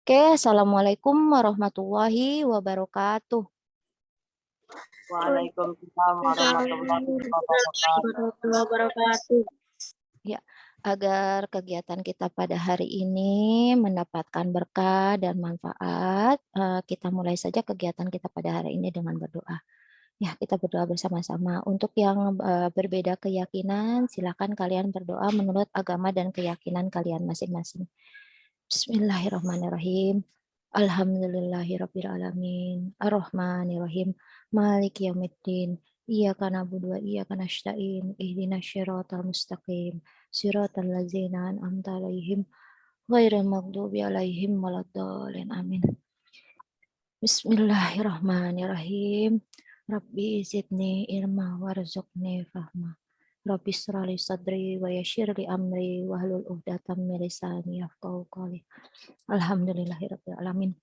Oke, Assalamualaikum warahmatullahi wabarakatuh. Waalaikumsalam warahmatullahi wabarakatuh. Ya, agar kegiatan kita pada hari ini mendapatkan berkah dan manfaat, kita mulai saja kegiatan kita pada hari ini dengan berdoa. Ya, kita berdoa bersama-sama. Untuk yang berbeda keyakinan, silakan kalian berdoa menurut agama dan keyakinan kalian masing-masing. Bismillahirrahmanirrahim. Alhamdulillahirrabbilalamin. Ar-Rahmanirrahim. Maliki yaumiddin. Iyyaka na'budu wa iyyaka nasta'in. Ihdinas siratal mustaqim. Siratal ladzina an'amta 'alaihim ghairil maghdubi 'alaihim waladdallin. Amin. Bismillahirrahmanirrahim. Rabbi zidni ilma warzuqni fahma. Rabbi shrah li sadri wa yassir li amri wahlul 'uqdatam min lisani yafqahu qawli. Alhamdulillahirabbil alamin.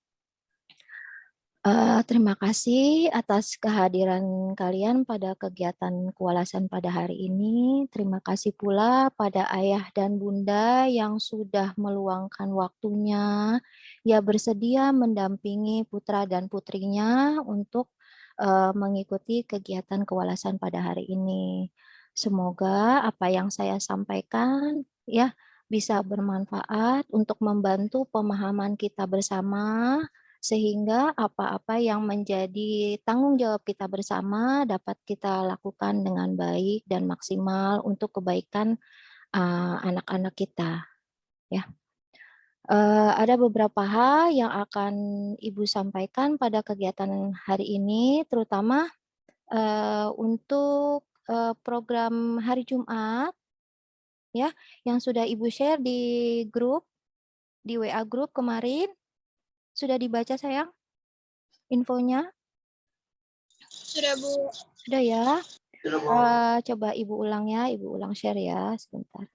Terima kasih atas kehadiran kalian pada kegiatan kewalasan pada hari ini. Terima kasih pula pada ayah dan bunda yang sudah meluangkan waktunya, ya bersedia mendampingi putra dan putrinya untuk mengikuti kegiatan kewalasan pada hari ini. Semoga apa yang saya sampaikan ya bisa bermanfaat untuk membantu pemahaman kita bersama, sehingga apa-apa yang menjadi tanggung jawab kita bersama dapat kita lakukan dengan baik dan maksimal untuk kebaikan anak-anak kita. Ya, ada beberapa hal yang akan Ibu sampaikan pada kegiatan hari ini, terutama untuk program hari Jumat, ya, yang sudah Ibu share di grup, di WA grup kemarin. Sudah dibaca sayang infonya? Sudah, Bu. Sudah ya. Coba Ibu ulang ya, Ibu ulang share ya, sebentar.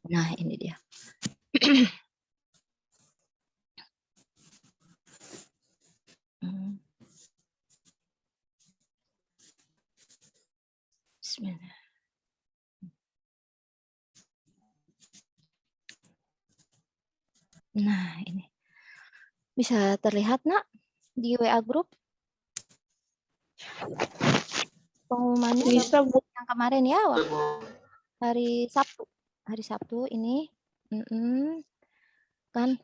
Nah, ini dia. Bismillah. Nah, ini. Bisa terlihat, Nak, di WA grup? Pengumumannya Bisa, Bu. yang kemarin ya, hari Sabtu. Hari Sabtu ini. Kan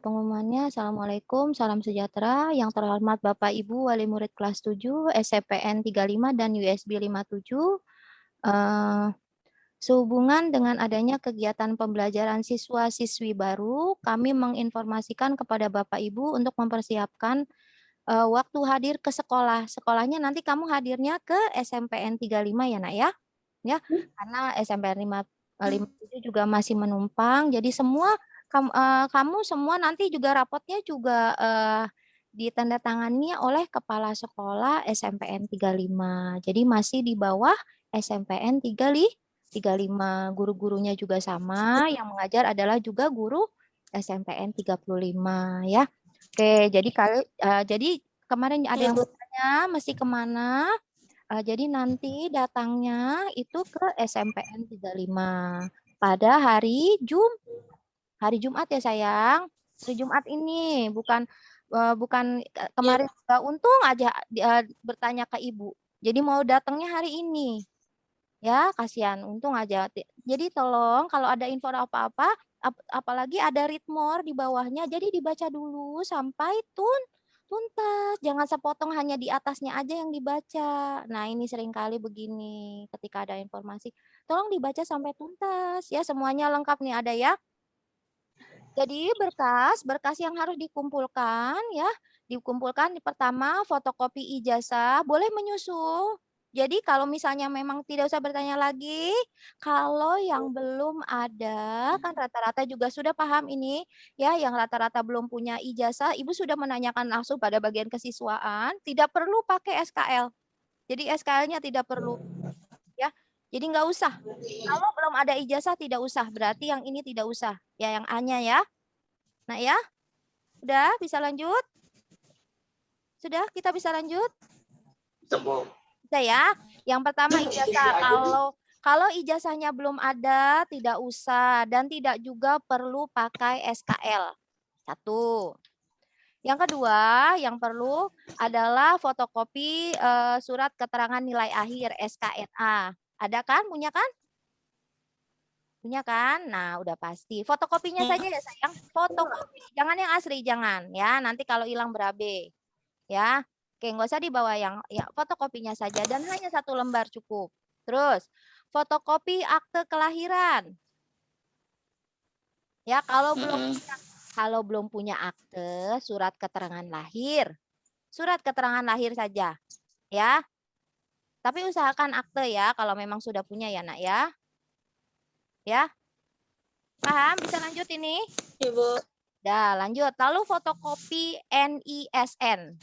pengumumannya, Assalamualaikum, salam sejahtera, yang terhormat Bapak Ibu Wali Murid kelas 7, SCPN 35 dan USB 57. Sehubungan dengan adanya kegiatan pembelajaran siswa-siswi baru, kami menginformasikan kepada Bapak Ibu untuk mempersiapkan waktu hadir ke sekolah. Sekolahnya nanti kamu hadirnya ke SMPN 35 ya, Nak ya. Ya, karena SMPN 57 juga masih menumpang. Jadi semua kamu semua nanti juga rapotnya juga ditandatangani oleh kepala sekolah SMPN 35. Jadi masih di bawah SMPN 35. Guru-gurunya juga sama, yang mengajar adalah juga guru SMPN 35 ya. Oke, jadi kemarin ada yang bertanya mesti kemana? Jadi nanti datangnya itu ke SMPN 35 pada hari Jumat ya sayang. Hari Jumat ini bukan kemarin juga untung aja bertanya ke Ibu. Jadi mau datangnya hari ini. Ya, kasihan, untung aja. Jadi tolong kalau ada info apa-apa, apalagi ada read more di bawahnya, jadi dibaca dulu sampai tuntas. Jangan sepotong hanya di atasnya aja yang dibaca. Nah, ini seringkali begini ketika ada informasi. Tolong dibaca sampai tuntas. Ya, semuanya lengkap nih ada ya. Jadi berkas yang harus dikumpulkan ya, dikumpulkan pertama fotokopi ijazah, boleh menyusul. Jadi kalau misalnya memang tidak usah bertanya lagi, kalau yang belum ada, kan rata-rata juga sudah paham ini, ya yang rata-rata belum punya ijazah, Ibu sudah menanyakan langsung pada bagian kesiswaan, tidak perlu pakai SKL. Jadi SKL-nya tidak perlu, ya. Jadi nggak usah. Kalau belum ada ijazah tidak usah, berarti yang ini tidak usah, ya yang A-nya ya. Nah ya, udah bisa lanjut? Sudah, kita bisa lanjut? Bisa ya. Yang pertama ijazah. Kalau ijazahnya belum ada, tidak usah dan tidak juga perlu pakai SKL. Satu. Yang kedua, yang perlu adalah fotokopi surat keterangan nilai akhir SKNA. Ada kan? Punya kan? Punya kan? Nah, udah pasti. Fotokopinya saja ya sayang. Fotokopi. Jangan yang asli, jangan ya. Nanti kalau hilang berabe. Ya. Oke, nggak usah dibawa yang ya fotokopinya saja dan hanya 1 lembar cukup. Terus, fotokopi akte kelahiran. Ya, kalau belum punya akte, surat keterangan lahir. Surat keterangan lahir saja, ya. Tapi usahakan akte ya kalau memang sudah punya ya, Nak ya. Ya. Paham? Bisa lanjut ini? Ibu. Dah, lanjut. Lalu fotokopi NISN.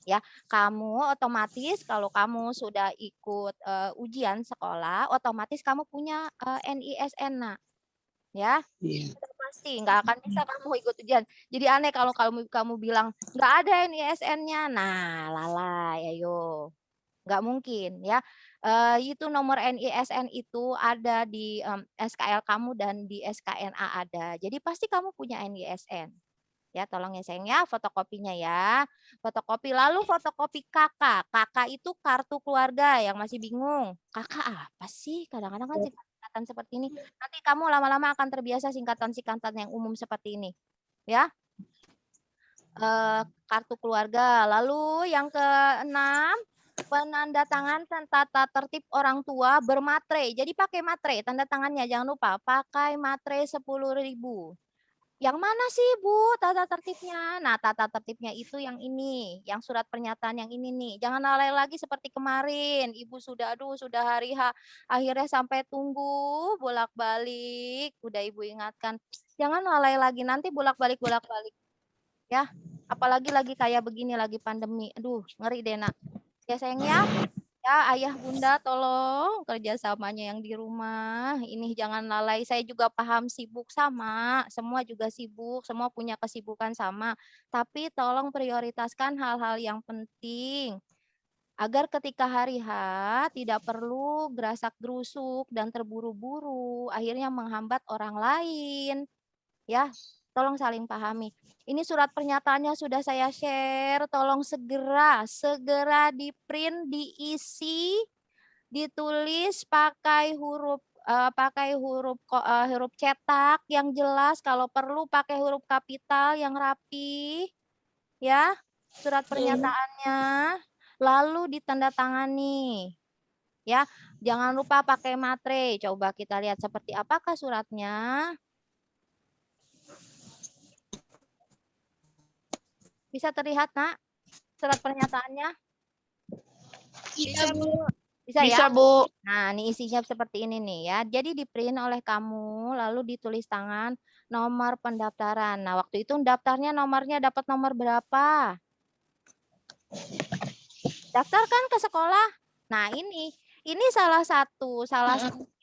Ya, kamu otomatis kalau kamu sudah ikut ujian sekolah, otomatis kamu punya NISN, Nak. Ya. Sudah pasti nggak akan bisa kamu ikut ujian. Jadi aneh kalau kamu bilang nggak ada NISN-nya. Nah, lalai, ayo. Nggak mungkin ya. Itu nomor NISN itu ada di SKL kamu dan di SKNA ada. Jadi pasti kamu punya NISN. Ya, tolong ya sayang ya, fotokopinya ya. Fotokopi lalu fotokopi KK. KK itu kartu keluarga yang masih bingung. KK apa sih? Kadang-kadang kan singkatan seperti ini. Nanti kamu lama-lama akan terbiasa singkatan-singkatan yang umum seperti ini. Ya. Kartu keluarga. Lalu yang keenam, penandatangan tata tertib orang tua bermatre. Jadi pakai matre, tanda tangannya jangan lupa pakai matre 10.000. Yang mana sih Bu tata tertibnya? Nah, tata tertibnya itu yang ini, yang surat pernyataan yang ini nih. Jangan lalai lagi seperti kemarin. Ibu sudah sudah hari H, akhirnya sampai tunggu bolak-balik. Udah Ibu ingatkan, jangan lalai lagi nanti bolak-balik ya. Apalagi lagi kayak begini lagi pandemi. Aduh, ngeri deh, Nak. Ya sayangnya, ya ayah bunda tolong kerjasamanya yang di rumah. Ini jangan lalai. Saya juga paham sibuk sama. Semua juga sibuk. Semua punya kesibukan sama. Tapi tolong prioritaskan hal-hal yang penting. Agar ketika hari H tidak perlu gerasak gerusuk dan terburu-buru. Akhirnya menghambat orang lain. Ya, tolong saling pahami. Ini surat pernyataannya sudah saya share. Tolong segera di-print, diisi, ditulis pakai huruf huruf cetak yang jelas. Kalau perlu pakai huruf kapital yang rapi, ya. Surat pernyataannya, lalu ditandatangani. Ya, jangan lupa pakai matre. Coba kita lihat seperti apakah suratnya. Bisa terlihat, Nak, surat pernyataannya? Bisa, Bu. Bisa ya? Bisa, Bu. Nah, ini isinya seperti ini nih ya. Jadi di-print oleh kamu, lalu ditulis tangan nomor pendaftaran. Nah, waktu itu daftarnya nomornya dapat nomor berapa? Daftar kan ke sekolah. Nah, ini salah satu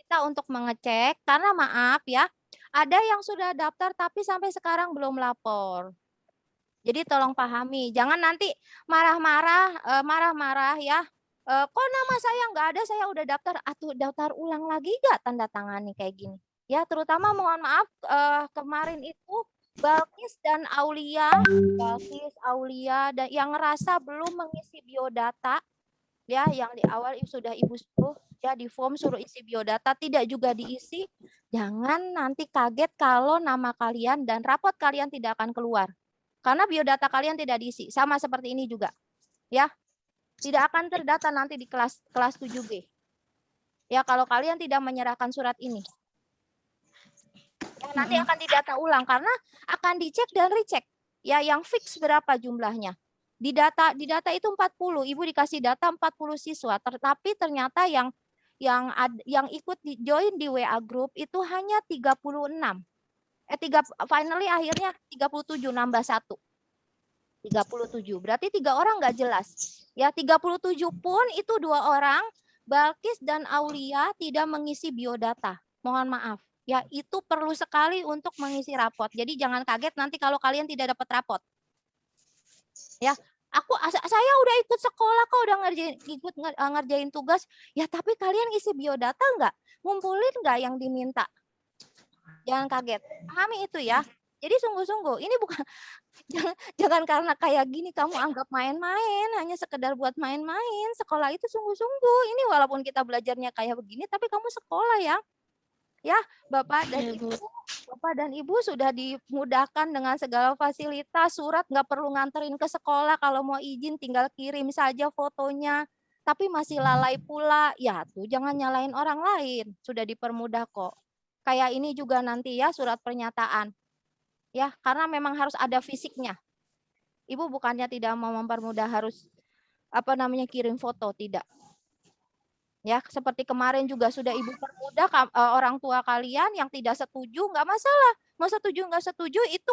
kita untuk mengecek karena maaf ya, ada yang sudah daftar tapi sampai sekarang belum lapor. Jadi tolong pahami, jangan nanti marah-marah ya. Kok nama saya nggak ada, saya udah daftar, atau daftar ulang lagi nggak tanda tangani kayak gini. Ya, terutama mohon maaf kemarin itu Balkis Aulia dan yang ngerasa belum mengisi biodata ya, yang di awal sudah Ibu suruh ya di form suruh isi biodata tidak juga diisi. Jangan nanti kaget kalau nama kalian dan rapot kalian tidak akan keluar. Karena biodata kalian tidak diisi, sama seperti ini juga. Ya. Tidak akan terdata nanti di kelas 7B. Ya, kalau kalian tidak menyerahkan surat ini. Ya, nanti akan didata ulang karena akan dicek dan recheck. Ya, yang fix berapa jumlahnya. Di data itu 40, Ibu dikasih data 40 siswa, tetapi ternyata yang ikut join di WA group itu hanya 36. Finally akhirnya 37 nambah 1. 37. Berarti 3 orang nggak jelas. Ya, 37 pun itu 2 orang, Balkis dan Aulia tidak mengisi biodata. Mohon maaf. Ya, itu perlu sekali untuk mengisi rapot. Jadi jangan kaget nanti kalau kalian tidak dapat rapot. Ya, Saya udah ikut sekolah kok, udah ngerjain tugas. Ya tapi kalian isi biodata nggak? Ngumpulin nggak yang diminta? Jangan kaget. Pahami itu ya. Jadi sungguh-sungguh, ini bukan jangan karena kayak gini kamu anggap main-main, hanya sekedar buat main-main. Sekolah itu sungguh-sungguh. Ini walaupun kita belajarnya kayak begini, tapi kamu sekolah ya. Ya, Bapak dan Ibu sudah dimudahkan dengan segala fasilitas, surat nggak perlu nganterin ke sekolah, kalau mau izin tinggal kirim saja fotonya. Tapi masih lalai pula, ya tuh jangan nyalain orang lain, sudah dipermudah kok. Kayak ini juga nanti ya surat pernyataan. Ya, karena memang harus ada fisiknya. Ibu bukannya tidak mau mempermudah harus kirim foto, tidak. Ya, seperti kemarin juga sudah Ibu permudah orang tua kalian yang tidak setuju, nggak masalah. Mau setuju nggak setuju itu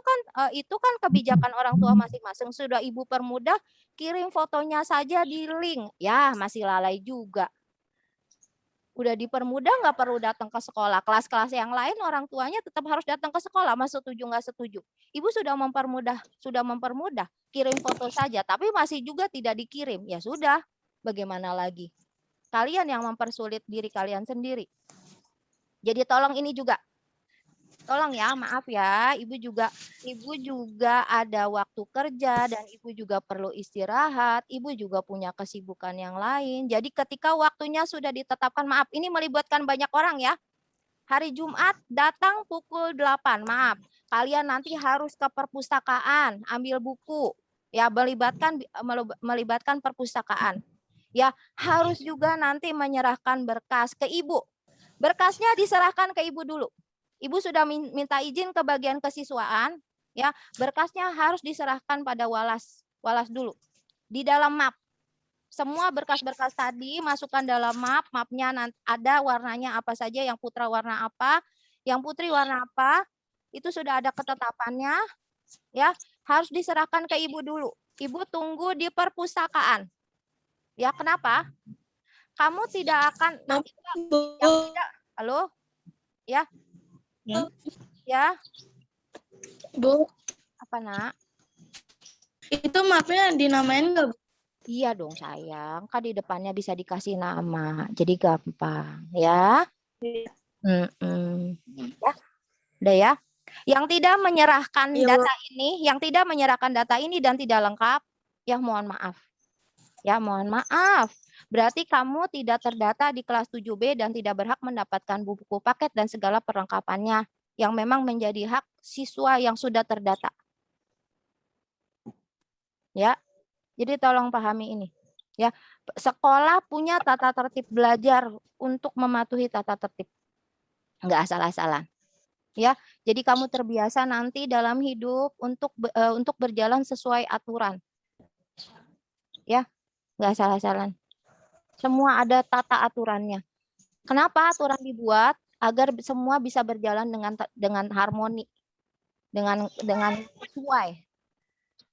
kan kebijakan orang tua masing-masing. Sudah Ibu permudah, kirim fotonya saja di link. Ya, masih lalai juga. Udah dipermudah nggak perlu datang ke sekolah. Kelas-kelas yang lain orang tuanya tetap harus datang ke sekolah. Mau setuju nggak setuju. Ibu sudah mempermudah. Kirim foto saja, tapi masih juga tidak dikirim. Ya sudah, bagaimana lagi? Kalian yang mempersulit diri kalian sendiri. Jadi tolong ini juga. Tolong ya, maaf ya, ibu juga ada waktu kerja dan ibu juga perlu istirahat, ibu juga punya kesibukan yang lain. Jadi ketika waktunya sudah ditetapkan, maaf, ini melibatkan banyak orang ya. Hari Jumat datang pukul 8, maaf. Kalian nanti harus ke perpustakaan, ambil buku. Ya, melibatkan perpustakaan. Ya, harus juga nanti menyerahkan berkas ke ibu. Berkasnya diserahkan ke ibu dulu. Ibu sudah minta izin ke bagian kesiswaan, ya. Berkasnya harus diserahkan pada walas dulu. Di dalam map. Semua berkas-berkas tadi masukkan dalam map, mapnya ada warnanya apa saja, yang putra warna apa, yang putri warna apa, itu sudah ada ketetapannya, ya. Harus diserahkan ke ibu dulu. Ibu tunggu di perpustakaan. Ya, kenapa? Kamu tidak akan yang tidak, halo? Ya. Ya. Bu, Apa, Nak? itu mapnya dinamain nggak, Bu? Iya dong, sayang. Kan di depannya bisa dikasih nama. Jadi gampang, ya. Ya. Udah ya. Yang tidak menyerahkan data ini dan tidak lengkap, ya mohon maaf. Ya, mohon maaf. Berarti kamu tidak terdata di kelas 7B dan tidak berhak mendapatkan buku paket dan segala perlengkapannya yang memang menjadi hak siswa yang sudah terdata. Ya. Jadi tolong pahami ini. Ya, sekolah punya tata tertib belajar untuk mematuhi tata tertib. Enggak asal-asalan. Ya, jadi kamu terbiasa nanti dalam hidup untuk berjalan sesuai aturan. Ya, enggak asal-asalan. Semua ada tata aturannya. Kenapa aturan dibuat? Agar semua bisa berjalan dengan harmoni, dengan sesuai,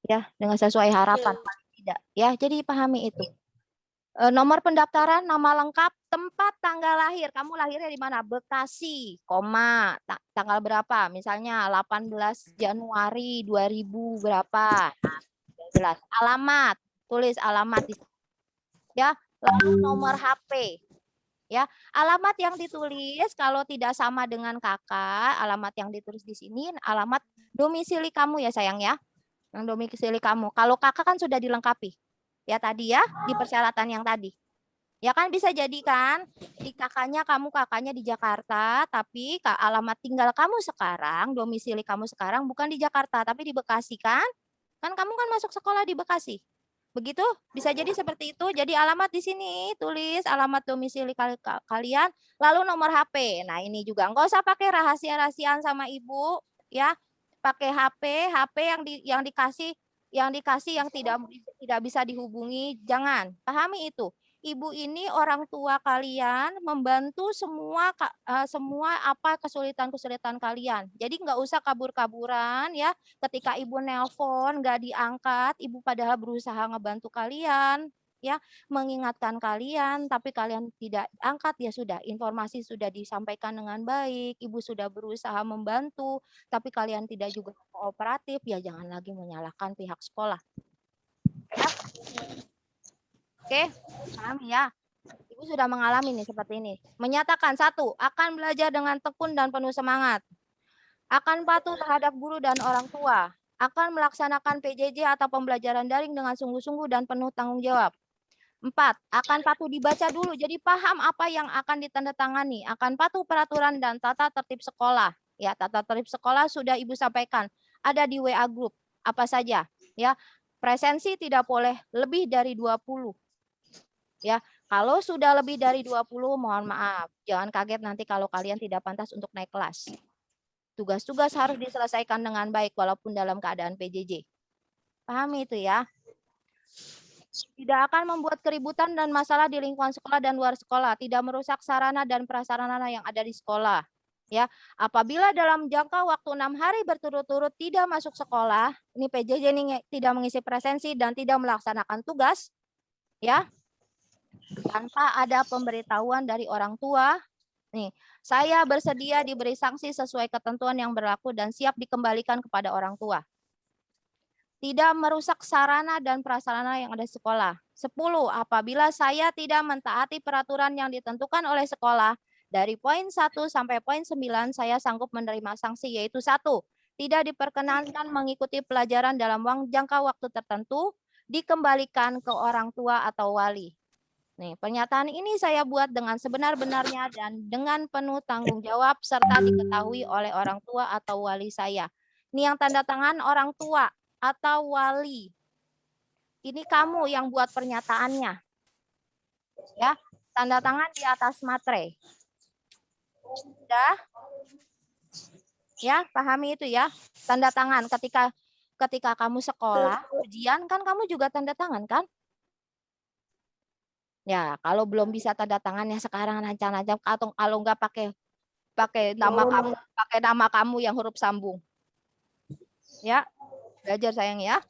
ya, dengan sesuai harapan, tidak, ya. Jadi pahami itu. Nomor pendaftaran, nama lengkap, tempat tanggal lahir. Kamu lahirnya di mana? Bekasi, koma, tanggal berapa? Misalnya 18 Januari 2000 berapa? Nah, jelas. Alamat, tulis alamat. Ya, lalu nomor HP. Ya, alamat yang ditulis kalau tidak sama dengan kakak, alamat yang ditulis di sini, alamat domisili kamu ya sayang ya. Yang domisili kamu. Kalau kakak kan sudah dilengkapi. Ya tadi ya, di persyaratan yang tadi. Ya kan bisa jadi kan, di kakaknya di Jakarta, tapi alamat tinggal kamu sekarang, domisili kamu sekarang bukan di Jakarta, tapi di Bekasi kan? Kan kamu kan masuk sekolah di Bekasi. Begitu? Bisa jadi seperti itu. Jadi alamat di sini, tulis alamat domisili kalian, lalu nomor HP. Nah ini juga, nggak usah pakai rahasia-rahasiaan sama ibu, ya. Pakai HP yang dikasih yang tidak bisa dihubungi, jangan. Pahami itu. Ibu ini orang tua kalian membantu semua apa kesulitan-kesulitan kalian. Jadi nggak usah kabur-kaburan ya. Ketika ibu nelpon nggak diangkat, ibu padahal berusaha ngebantu kalian, ya, mengingatkan kalian, tapi kalian tidak angkat, ya sudah, informasi sudah disampaikan dengan baik, ibu sudah berusaha membantu, tapi kalian tidak juga kooperatif, ya jangan lagi menyalahkan pihak sekolah. Ya, Oke, paham ya? Ibu sudah mengalami nih seperti ini. Menyatakan 1, akan belajar dengan tekun dan penuh semangat. Akan patuh terhadap guru dan orang tua. Akan melaksanakan PJJ atau pembelajaran daring dengan sungguh-sungguh dan penuh tanggung jawab. 4, akan patuh dibaca dulu. Jadi paham apa yang akan ditandatangani. Akan patuh peraturan dan tata tertib sekolah. Ya, tata tertib sekolah sudah Ibu sampaikan. Ada di WA group. Apa saja? Ya, presensi tidak boleh lebih dari 20. Ya, kalau sudah lebih dari 20, mohon maaf. Jangan kaget nanti kalau kalian tidak pantas untuk naik kelas. Tugas-tugas harus diselesaikan dengan baik walaupun dalam keadaan PJJ. Pahami itu ya. Tidak akan membuat keributan dan masalah di lingkungan sekolah dan luar sekolah. Tidak merusak sarana dan prasarana yang ada di sekolah. Ya, apabila dalam jangka waktu 6 hari berturut-turut tidak masuk sekolah, ini PJJ ini tidak mengisi presensi dan tidak melaksanakan tugas, ya, tanpa ada pemberitahuan dari orang tua, nih, saya bersedia diberi sanksi sesuai ketentuan yang berlaku dan siap dikembalikan kepada orang tua. Tidak merusak sarana dan prasarana yang ada di sekolah. 10. Apabila saya tidak mentaati peraturan yang ditentukan oleh sekolah, dari poin 1 sampai poin 9 saya sanggup menerima sanksi, yaitu 1. Tidak diperkenankan mengikuti pelajaran dalam jangka waktu tertentu, dikembalikan ke orang tua atau wali. Nih, pernyataan ini saya buat dengan sebenar-benarnya dan dengan penuh tanggung jawab serta diketahui oleh orang tua atau wali saya. Ini yang tanda tangan orang tua atau wali. Ini kamu yang buat pernyataannya. Ya, tanda tangan di atas materai. Sudah? Ya, pahami itu ya. Tanda tangan ketika kamu sekolah, ujian kan kamu juga tanda tangan kan? Ya, kalau belum bisa tanda tangannya sekarang rancang-rancang atau kalau enggak pakai nama kamu yang huruf sambung. Ya, belajar sayang ya.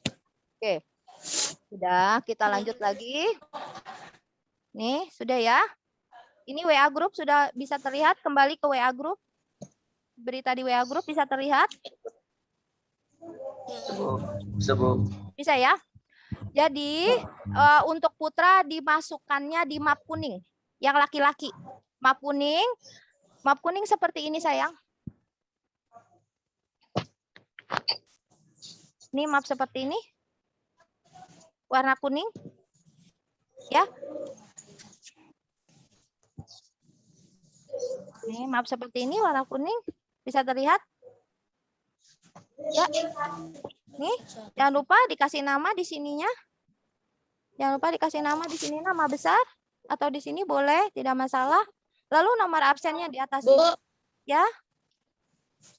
Oke. Sudah, kita lanjut lagi. Nih, sudah ya. Ini WA group sudah bisa terlihat, kembali ke WA group. Berita di WA group bisa terlihat? Bisa, Bu. Bisa ya. Jadi untuk putra dimasukkannya di map kuning. Yang laki-laki. Map kuning seperti ini sayang. Ini map seperti ini. Warna kuning. Ya. Ini map seperti ini warna kuning. Bisa terlihat? Ya. Nih, jangan lupa dikasih nama di sininya. Jangan lupa dikasih nama di sini, nama besar atau di sini boleh, tidak masalah. Lalu nomor absennya di atas Bu. ini. Ya.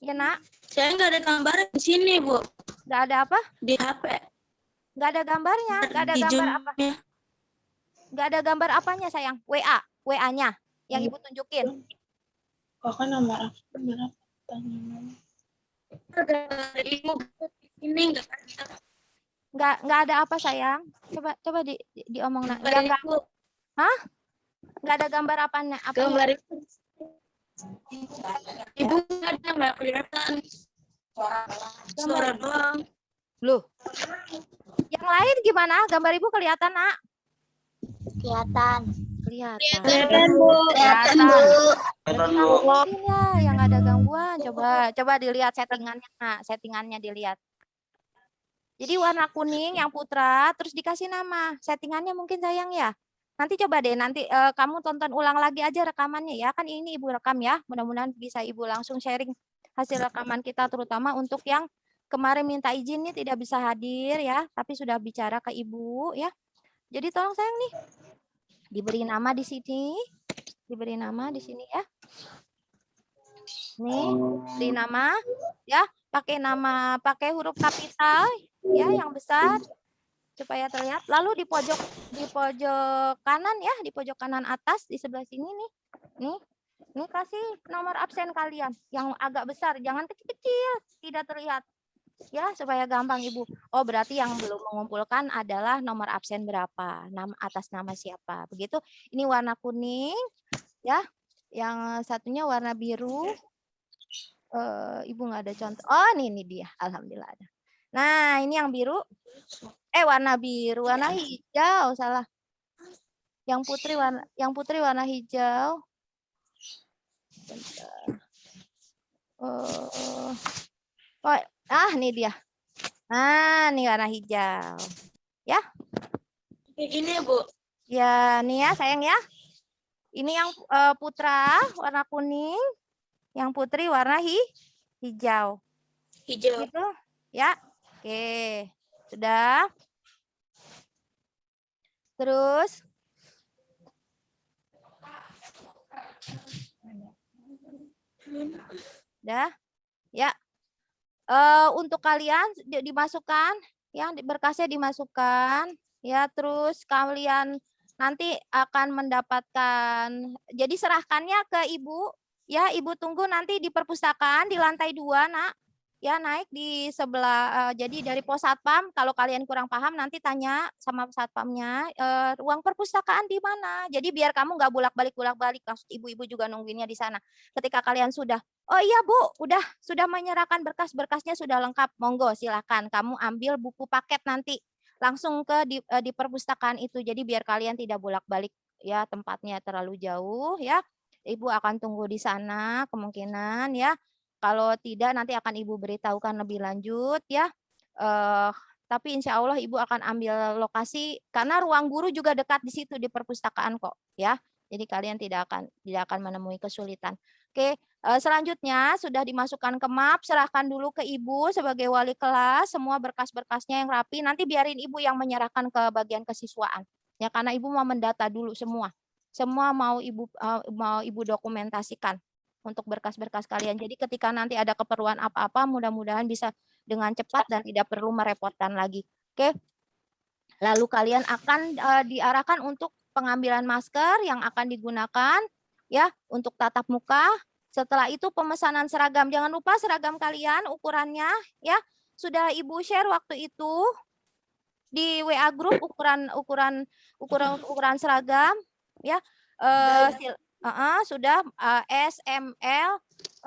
Ya, Nak. Saya nggak ada gambar di sini, Bu. Nggak ada apa? Di HP. Nggak ada gambarnya. Nggak ada Di gambar Zoom-nya. apa? Nggak ada gambar apanya sayang? WA-nya yang Ibu tunjukin. Kok kan nomor absen berapa? Ada Ibu ini nggak ada. Nggak ada apa sayang? Coba diomong Nak. Ya, nggak. Hah? Nggak ada gambar apanya? Gambar itu. Ibu nggak ada, nggak kelihatan. Suara doang. Loh. Yang lain gimana? Gambar Ibu kelihatan, Nak? Kelihatan. Kelihatan, Bu. Kelihatan, Bu. Ya, yang ada gangguan. Coba dilihat settingannya, Nak. Settingannya dilihat. Jadi warna kuning yang putra, terus dikasih nama. Settingannya mungkin sayang ya. Nanti coba deh, nanti kamu tonton ulang lagi aja rekamannya ya. Kan ini Ibu rekam ya. Mudah-mudahan bisa Ibu langsung sharing hasil rekaman kita, terutama untuk yang kemarin minta izin nih tidak bisa hadir ya. Tapi sudah bicara ke Ibu ya. Jadi tolong sayang nih. Diberi nama di sini. Diberi nama di sini ya. Nih, beri nama ya. Pakai huruf kapital ya yang besar supaya terlihat. Lalu di pojok kanan ya, di pojok kanan atas di sebelah sini nih. Nih kasih nomor absen kalian yang agak besar, jangan kecil-kecil, tidak terlihat. Ya, supaya gampang Ibu. Oh, berarti yang belum mengumpulkan adalah nomor absen berapa, nama atas nama siapa. Begitu. Ini warna kuning ya. Yang satunya warna biru. Ibu nggak ada contoh. Oh, ini dia. Alhamdulillah ada. Nah, ini yang biru. Warna biru, warna hijau, salah. Yang putri warna hijau. Bentar. Nih dia. Nah, nih warna hijau. Ya. Kayak gini ya, Bu. Ya, nih ya sayang ya. Ini yang putra warna kuning, yang putri warna hijau. Hijau. Gitu. Ya. Oke. Sudah. Terus udah. Ya. Untuk kalian dimasukkan ya, berkasnya dimasukkan ya, terus kalian nanti akan mendapatkan, jadi serahkannya ke ibu ya, ibu tunggu nanti di perpustakaan di lantai 2 nak ya, naik di sebelah, jadi dari pos satpam kalau kalian kurang paham nanti tanya sama satpamnya, ruang perpustakaan di mana, jadi biar kamu nggak bolak-balik ibu-ibu juga nungguinnya di sana. Ketika kalian sudah, oh iya Bu, sudah menyerahkan berkas-berkasnya sudah lengkap, monggo silakan kamu ambil buku paket nanti langsung ke di perpustakaan itu. Jadi biar kalian tidak bolak-balik ya, tempatnya terlalu jauh ya. Ibu akan tunggu di sana kemungkinan ya. Kalau tidak nanti akan Ibu beritahukan lebih lanjut ya. Tapi insya Allah Ibu akan ambil lokasi karena ruang guru juga dekat di situ di perpustakaan kok ya. Jadi kalian tidak akan menemui kesulitan. Oke, selanjutnya sudah dimasukkan ke map, serahkan dulu ke Ibu sebagai wali kelas, semua berkas-berkasnya yang rapi, nanti biarin Ibu yang menyerahkan ke bagian kesiswaan. Ya, karena Ibu mau mendata dulu semua. Semua mau Ibu dokumentasikan untuk berkas-berkas kalian. Jadi ketika nanti ada keperluan apa-apa, mudah-mudahan bisa dengan cepat dan tidak perlu merepotkan lagi. Oke. Lalu kalian akan diarahkan untuk pengambilan masker yang akan digunakan ya untuk tatap muka. Setelah itu pemesanan seragam. Jangan lupa seragam kalian ukurannya ya. Sudah Ibu share waktu itu di WA grup ukuran seragam ya. Sudah S, M, L.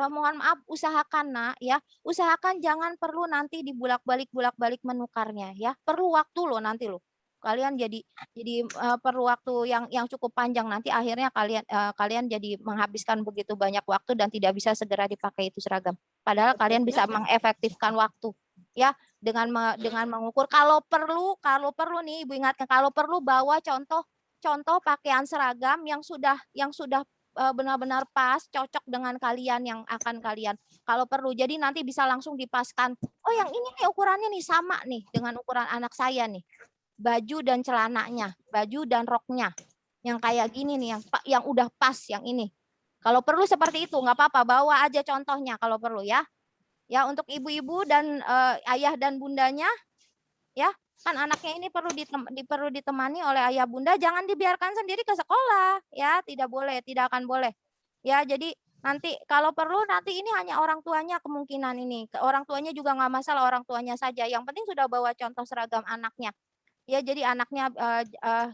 Mohon maaf, usahakan nak ya, usahakan jangan perlu nanti dibulak-balik menukarnya ya, perlu waktu loh nanti loh, kalian jadi perlu waktu yang cukup panjang, nanti akhirnya kalian jadi menghabiskan begitu banyak waktu dan tidak bisa segera dipakai itu seragam, padahal kalian bisa mengefektifkan waktu ya dengan mengukur. Kalau perlu nih Ibu ingatkan, kalau perlu bawa contoh pakaian seragam yang sudah benar-benar pas, cocok dengan kalian yang akan kalian. Kalau perlu, jadi nanti bisa langsung dipaskan. Oh, yang ini nih ukurannya nih sama nih dengan ukuran anak saya nih. Baju dan celananya, baju dan roknya. Yang kayak gini nih, yang udah pas yang ini. Kalau perlu seperti itu, nggak apa-apa, bawa aja contohnya kalau perlu ya. Ya, untuk ibu-ibu dan ayah dan bundanya, ya kan anaknya ini perlu ditemani oleh ayah bunda, jangan dibiarkan sendiri ke sekolah ya, tidak akan boleh ya. Jadi nanti kalau perlu nanti ini hanya orang tuanya, kemungkinan ini orang tuanya juga nggak masalah, orang tuanya saja, yang penting sudah bawa contoh seragam anaknya ya. Jadi anaknya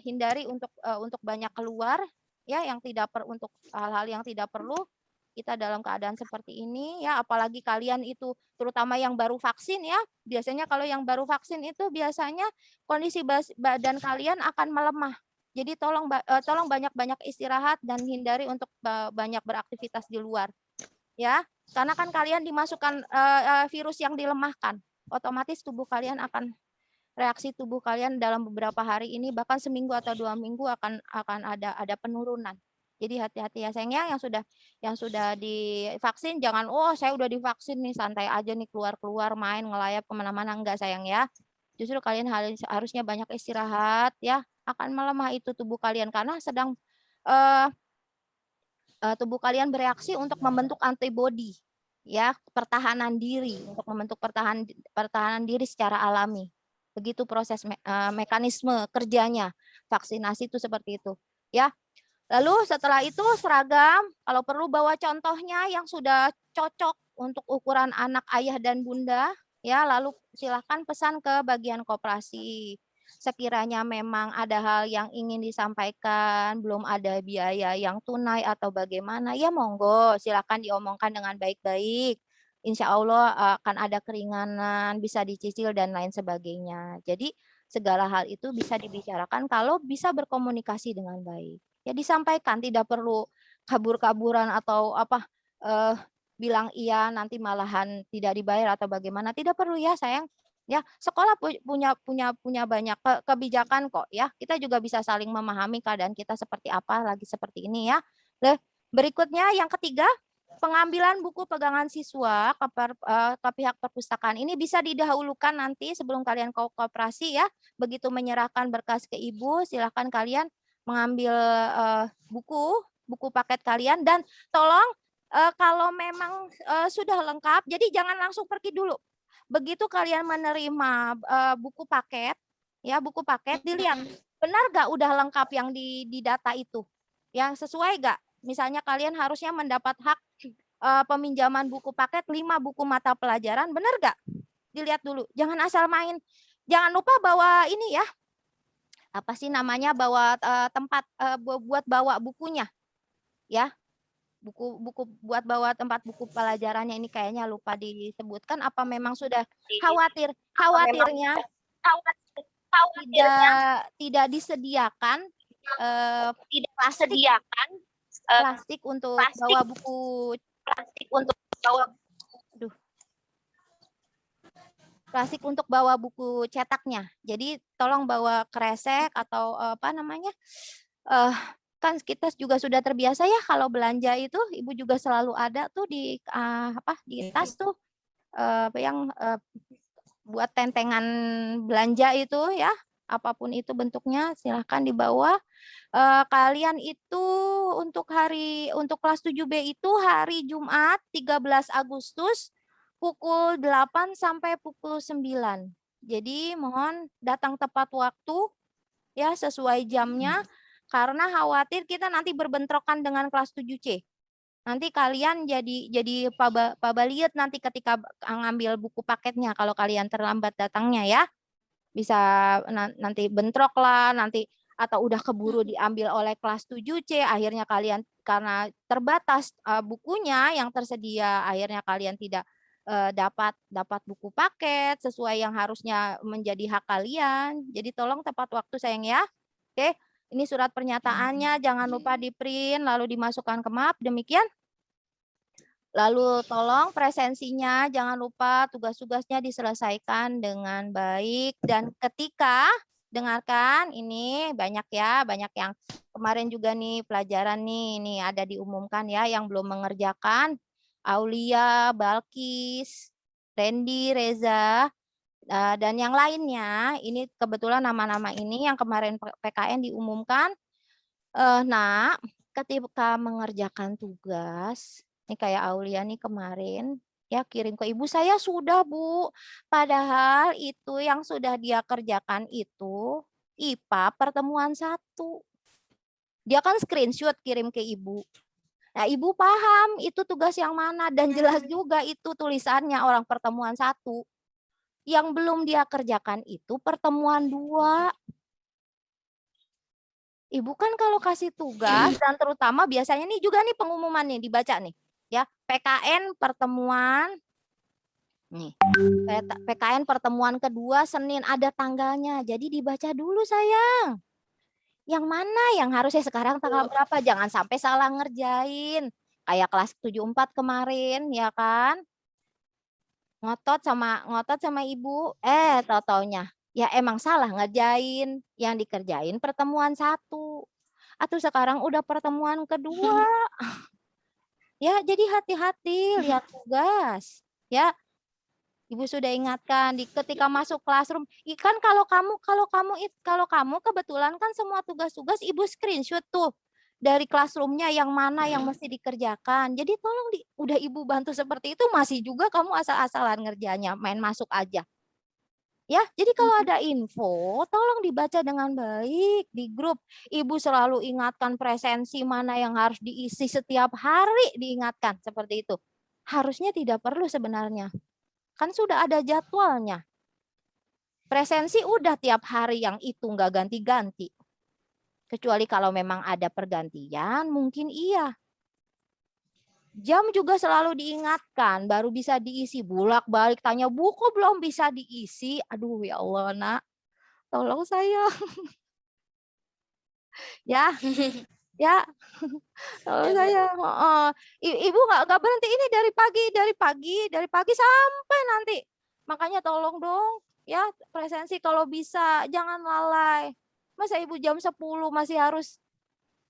hindari untuk banyak keluar ya, yang untuk hal-hal yang tidak perlu. Kita dalam keadaan seperti ini ya, apalagi kalian itu terutama yang baru vaksin ya, biasanya kalau yang baru vaksin itu biasanya kondisi badan kalian akan melemah. Jadi tolong banyak-banyak istirahat dan hindari untuk banyak beraktivitas di luar ya, karena kan kalian dimasukkan virus yang dilemahkan, otomatis reaksi tubuh kalian dalam beberapa hari ini, bahkan seminggu atau 2 minggu akan ada penurunan. Jadi hati-hati ya sayangnya, yang sudah divaksin jangan, oh saya udah divaksin nih santai aja nih keluar main ngelayap kemana-mana, enggak sayang ya. Justru kalian harusnya banyak istirahat ya, akan melemah itu tubuh kalian karena sedang tubuh kalian bereaksi untuk membentuk antibodi ya, pertahanan diri, untuk membentuk pertahanan diri secara alami. Begitu proses mekanisme kerjanya vaksinasi itu seperti itu ya. Lalu setelah itu seragam, kalau perlu bawa contohnya yang sudah cocok untuk ukuran anak ayah dan bunda ya. Lalu silahkan pesan ke bagian koperasi. Sekiranya memang ada hal yang ingin disampaikan, belum ada biaya yang tunai atau bagaimana, ya monggo silahkan diomongkan dengan baik-baik. Insya Allah akan ada keringanan, bisa dicicil dan lain sebagainya. Jadi segala hal itu bisa dibicarakan kalau bisa berkomunikasi dengan baik. Ya disampaikan, tidak perlu kabur-kaburan atau bilang iya nanti malahan tidak dibayar atau bagaimana. Tidak perlu ya sayang. Ya, sekolah punya banyak kebijakan kok ya. Kita juga bisa saling memahami keadaan kita seperti apa lagi seperti ini ya. Berikutnya yang ketiga, pengambilan buku pegangan siswa ke pihak perpustakaan. Ini bisa didahulukan nanti sebelum kalian ke koperasi ya. Begitu menyerahkan berkas ke ibu, silahkan kalian mengambil buku paket kalian dan tolong kalau memang sudah lengkap, jadi jangan langsung pergi dulu. Begitu kalian menerima buku paket, ya buku paket dilihat benar gak udah lengkap yang di data itu, yang sesuai gak? Misalnya kalian harusnya mendapat hak peminjaman buku paket 5 buku mata pelajaran, benar gak? Dilihat dulu, jangan asal main. Jangan lupa bawa ini ya, apa sih namanya, bawa tempat buat bawa bukunya, ya. Buku buat bawa tempat buku pelajarannya ini kayaknya lupa disebutkan, apa memang sudah khawatirnya tidak disediakan plastik untuk bawa buku plastik untuk bawa buku cetaknya. Jadi tolong bawa kresek atau apa namanya, kan kita juga sudah terbiasa ya kalau belanja itu ibu juga selalu ada tuh di di tas tuh yang buat tentengan belanja itu ya, apapun itu bentuknya silahkan dibawa. Kalian itu untuk kelas 7B itu hari Jumat 13 Agustus pukul 8 sampai pukul 9. Jadi mohon datang tepat waktu ya, sesuai jamnya. Karena khawatir kita nanti berbentrokan dengan kelas 7C. Nanti kalian jadi pabaliut nanti ketika ngambil buku paketnya kalau kalian terlambat datangnya ya. Bisa nanti bentrok lah nanti, atau udah keburu diambil oleh kelas 7C, akhirnya kalian karena terbatas bukunya yang tersedia, akhirnya kalian tidak dapat buku paket sesuai yang harusnya menjadi hak kalian. Jadi tolong tepat waktu sayang ya. Oke. Ini surat pernyataannya, jangan lupa di-print lalu dimasukkan ke map, demikian. Lalu tolong presensinya, jangan lupa tugas-tugasnya diselesaikan dengan baik. Dan ketika, dengarkan, ini banyak ya, banyak yang kemarin juga nih pelajaran nih ada diumumkan ya, yang belum mengerjakan. Aulia, Balkis, Randy, Reza, dan yang lainnya, ini kebetulan nama-nama ini yang kemarin PKN diumumkan. Nah, ketika mengerjakan tugas, ini kayak Aulia nih kemarin, ya kirim ke ibu, saya sudah Bu. Padahal itu yang sudah dia kerjakan itu IPA pertemuan 1. Dia kan screenshot kirim ke ibu. Nah, ibu paham itu tugas yang mana dan jelas juga itu tulisannya orang pertemuan 1. Yang belum dia kerjakan itu pertemuan 2. Ibu kan kalau kasih tugas dan terutama biasanya nih juga nih pengumuman nih dibaca nih ya, PKN pertemuan nih. PKN pertemuan kedua Senin ada tanggalnya. Jadi dibaca dulu sayang. Yang mana yang harusnya sekarang tanggal berapa? Jangan sampai salah ngerjain. Kayak kelas 74 kemarin ya kan? Ngotot sama ibu, tau-taunya ya emang salah ngerjain, yang dikerjain pertemuan 1 atau sekarang udah pertemuan kedua. Ya jadi hati-hati lihat tugas ya. Ibu sudah ingatkan ketika masuk classroom. Ikan kalau kamu kebetulan kan semua tugas-tugas ibu screenshot tuh dari classroomnya yang mana yang mesti dikerjakan. Jadi tolong udah ibu bantu seperti itu masih juga kamu asal-asalan ngerjanya, main masuk aja. Ya, jadi kalau ada info tolong dibaca dengan baik di grup. Ibu selalu ingatkan presensi mana yang harus diisi setiap hari, diingatkan seperti itu. Harusnya tidak perlu sebenarnya. Kan sudah ada jadwalnya. Presensi udah tiap hari yang itu nggak ganti-ganti. Kecuali kalau memang ada pergantian, mungkin iya. Jam juga selalu diingatkan, baru bisa diisi. Bolak-balik tanya, Bu kok belum bisa diisi? Aduh ya Allah nak. Tolong saya. Ya, ya. Tolong Ya, Bu. saya. Heeh. Ibu nggak berhenti ini dari pagi sampai nanti. Makanya tolong dong, ya presensi kalau bisa jangan lalai. Masa ibu jam 10 masih harus.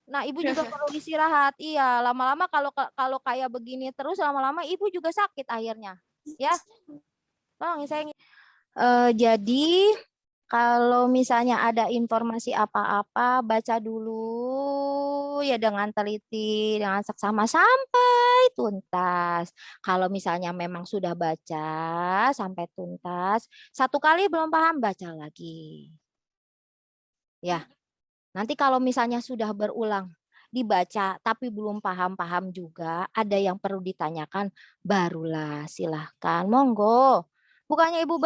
Nah, ibu juga perlu istirahat. Iya, lama-lama kalau kayak begini terus lama-lama ibu juga sakit akhirnya. Ya. Tolong saya. Jadi kalau misalnya ada informasi apa-apa, baca dulu ya dengan teliti, dengan seksama sampai tuntas. Kalau misalnya memang sudah baca sampai tuntas, satu kali belum paham, baca lagi. Ya, nanti kalau misalnya sudah berulang, dibaca tapi belum paham-paham juga, ada yang perlu ditanyakan, barulah silahkan, monggo. Bukannya ibu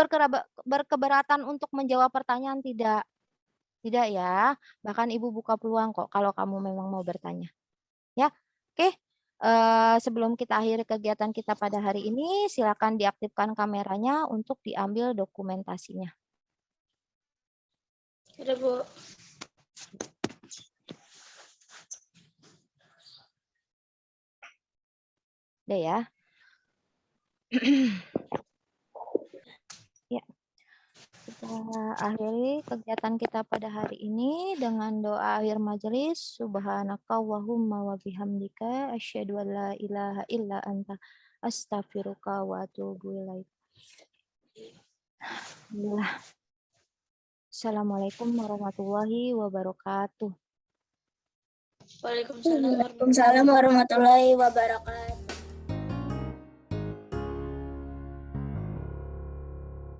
berkeberatan untuk menjawab pertanyaan, tidak. Tidak ya, bahkan ibu buka peluang kok kalau kamu memang mau bertanya. Ya, oke. Sebelum kita akhiri kegiatan kita pada hari ini, silakan diaktifkan kameranya untuk diambil dokumentasinya. Udah, Bu. Udah ya. Ya. Kita akhiri kegiatan kita pada hari ini dengan doa akhir majelis. Subhanaka Allahumma wa bihamdika asyhadu an la ilaha illa anta astaghfiruka wa atubu ilaik. Alhamdulillah. Assalamualaikum warahmatullahi wabarakatuh. Waalaikumsalam warahmatullahi Waalaikumsalam warahmatullahi wabarakatuh.